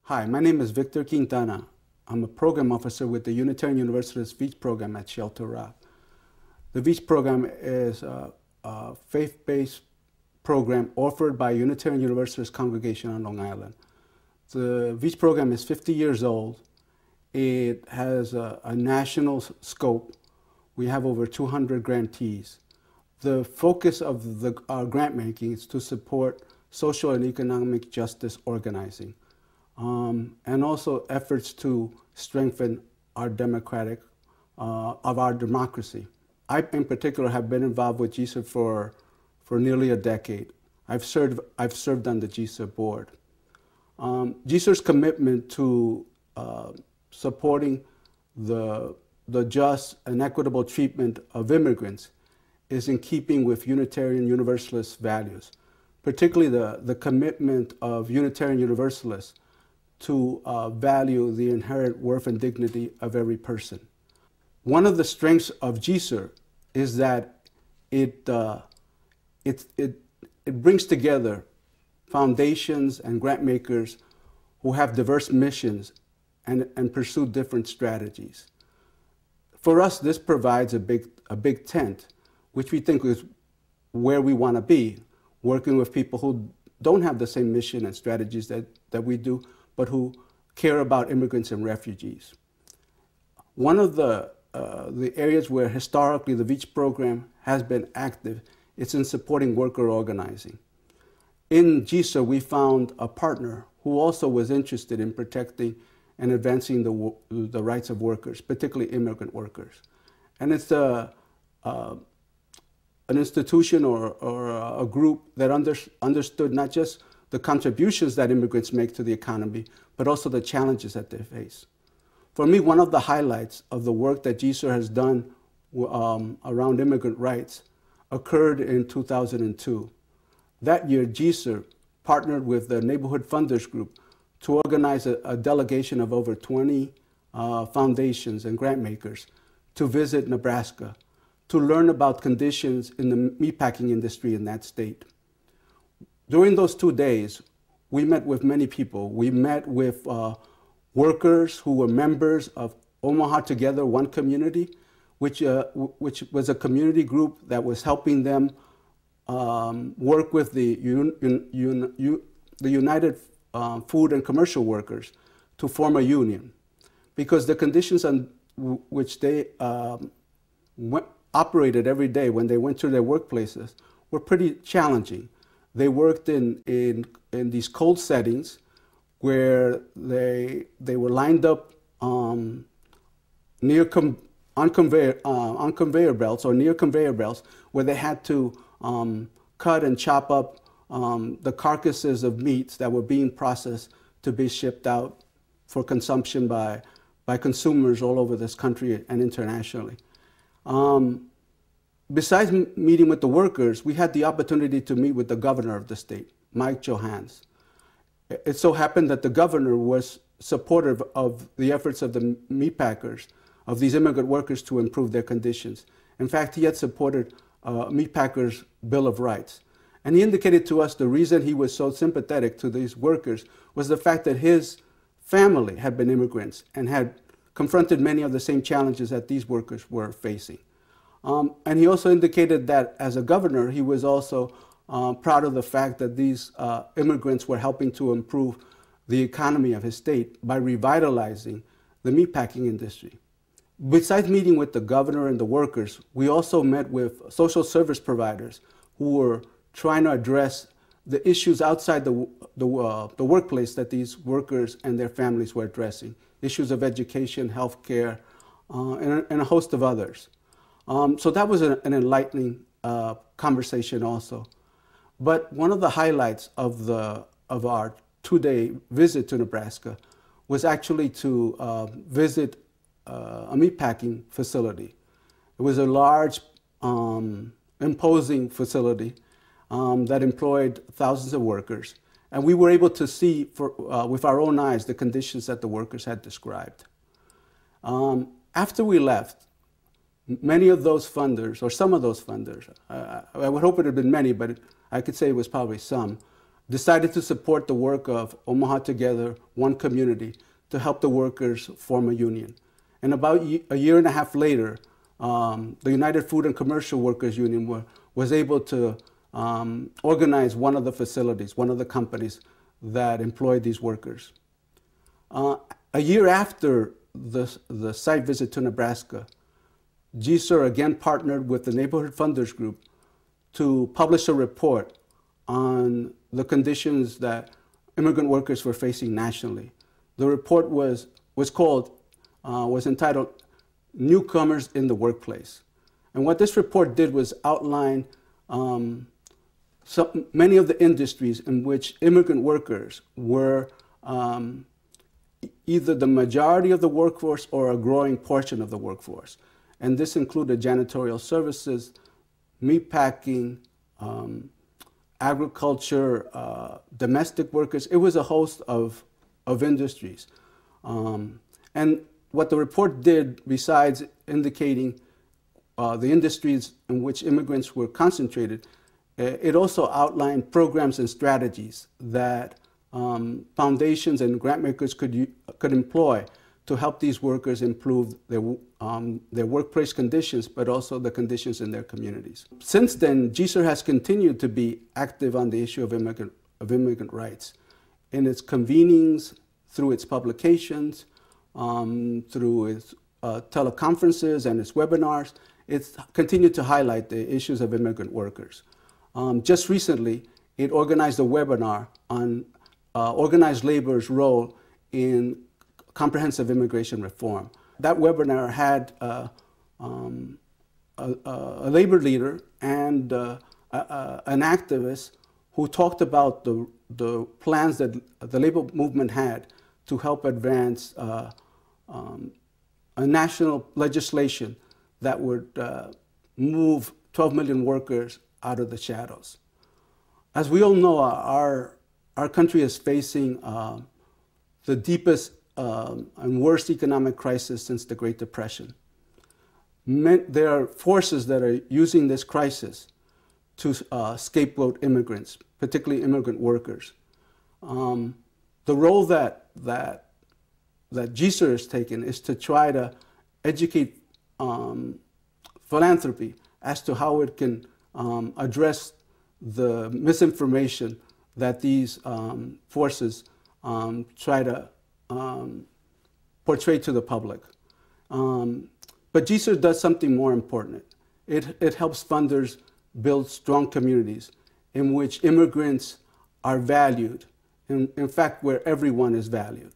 Hi, my name is Victor Quintana. I'm a program officer with the Unitarian Universalist Veatch Program at Shelter Rock. The Veatch Program is a faith-based program offered by a Unitarian Universalist congregation on Long Island. The Veatch Program is 50 years old. It has a national scope. We have over 200 grantees. The focus of our grant making is to support social and economic justice organizing, and also efforts to strengthen our democracy. I, in particular, have been involved with GCIR for nearly a decade. I've served on the GCIR board. GCIR's commitment to supporting the just and equitable treatment of immigrants is in keeping with Unitarian Universalist values, particularly the commitment of Unitarian Universalists to value the inherent worth and dignity of every person. One of the strengths of GCIR is that it brings together foundations and grant makers who have diverse missions and pursue different strategies. For us, this provides a big tent, which we think is where we want to be, working with people who don't have the same mission and strategies that we do, but who care about immigrants and refugees. One of the areas where historically the Veatch program has been active is in supporting worker organizing. In GCIR, we found a partner who also was interested in protecting and advancing the rights of workers, particularly immigrant workers. And it's an institution or a group that understood not just the contributions that immigrants make to the economy, but also the challenges that they face. For me, one of the highlights of the work that GCIR has done around immigrant rights occurred in 2002. That year, GCIR partnered with the Neighborhood Funders Group to organize a delegation of over 20 foundations and grant makers to visit Nebraska to learn about conditions in the meatpacking industry in that state. During those 2 days, we met with many people. We met with workers who were members of Omaha Together, one community, which was a community group that was helping them work with the United Food and Commercial Workers to form a union, because the conditions on which they operated every day when they went to their workplaces were pretty challenging. They worked in these cold settings where they were lined up on conveyor belts or near conveyor belts, where they had to cut and chop up the carcasses of meats that were being processed to be shipped out for consumption by consumers all over this country and internationally. Besides meeting with the workers, we had the opportunity to meet with the governor of the state, Mike Johans. It so happened that the governor was supportive of the efforts of the meatpackers, of these immigrant workers, to improve their conditions. In fact, he had supported meatpackers' Bill of Rights. And he indicated to us the reason he was so sympathetic to these workers was the fact that his family had been immigrants and had confronted many of the same challenges that these workers were facing. And he also indicated that as a governor, he was also proud of the fact that these immigrants were helping to improve the economy of his state by revitalizing the meatpacking industry. Besides meeting with the governor and the workers, we also met with social service providers who were trying to address the issues outside the workplace that these workers and their families were addressing, issues of education, healthcare, and a host of others. So that was an enlightening conversation also. But one of the highlights of our 2-day visit to Nebraska was actually to visit a meatpacking facility. It was a large, imposing facility that employed thousands of workers. And we were able to see with our own eyes the conditions that the workers had described. After we left, many of those funders, or some of those funders, I would hope it had been many, but I could say it was probably some, decided to support the work of Omaha Together, One Community, to help the workers form a union. And about a year and a half later, the United Food and Commercial Workers Union was able to organize one of the facilities, one of the companies that employed these workers. A year after the site visit to Nebraska, GCIR again partnered with the Neighborhood Funders Group to publish a report on the conditions that immigrant workers were facing nationally. The report was entitled Newcomers in the Workplace. And what this report did was outline many of the industries in which immigrant workers were either the majority of the workforce or a growing portion of the workforce. And this included janitorial services, meatpacking, agriculture, domestic workers. It was a host of industries. And what the report did, besides indicating the industries in which immigrants were concentrated, it also outlined programs and strategies that foundations and grantmakers could employ to help these workers improve their workplace conditions, but also the conditions in their communities. Since then, GCIR has continued to be active on the issue of immigrant rights in its convenings, through its publications, through its teleconferences and its webinars. It's continued to highlight the issues of immigrant workers. Just recently, it organized a webinar on organized labor's role in comprehensive immigration reform. That webinar had a labor leader and an activist who talked about the plans that the labor movement had to help advance a national legislation that would move 12 million workers out of the shadows. As we all know, our country is facing the deepest and worst economic crisis since the Great Depression. There are forces that are using this crisis to scapegoat immigrants, particularly immigrant workers. The role that GCIR has taken is to try to educate philanthropy as to how it can address the misinformation that these forces try to portray to the public. But GCIR does something more important. It helps funders build strong communities in which immigrants are valued, in fact, where everyone is valued.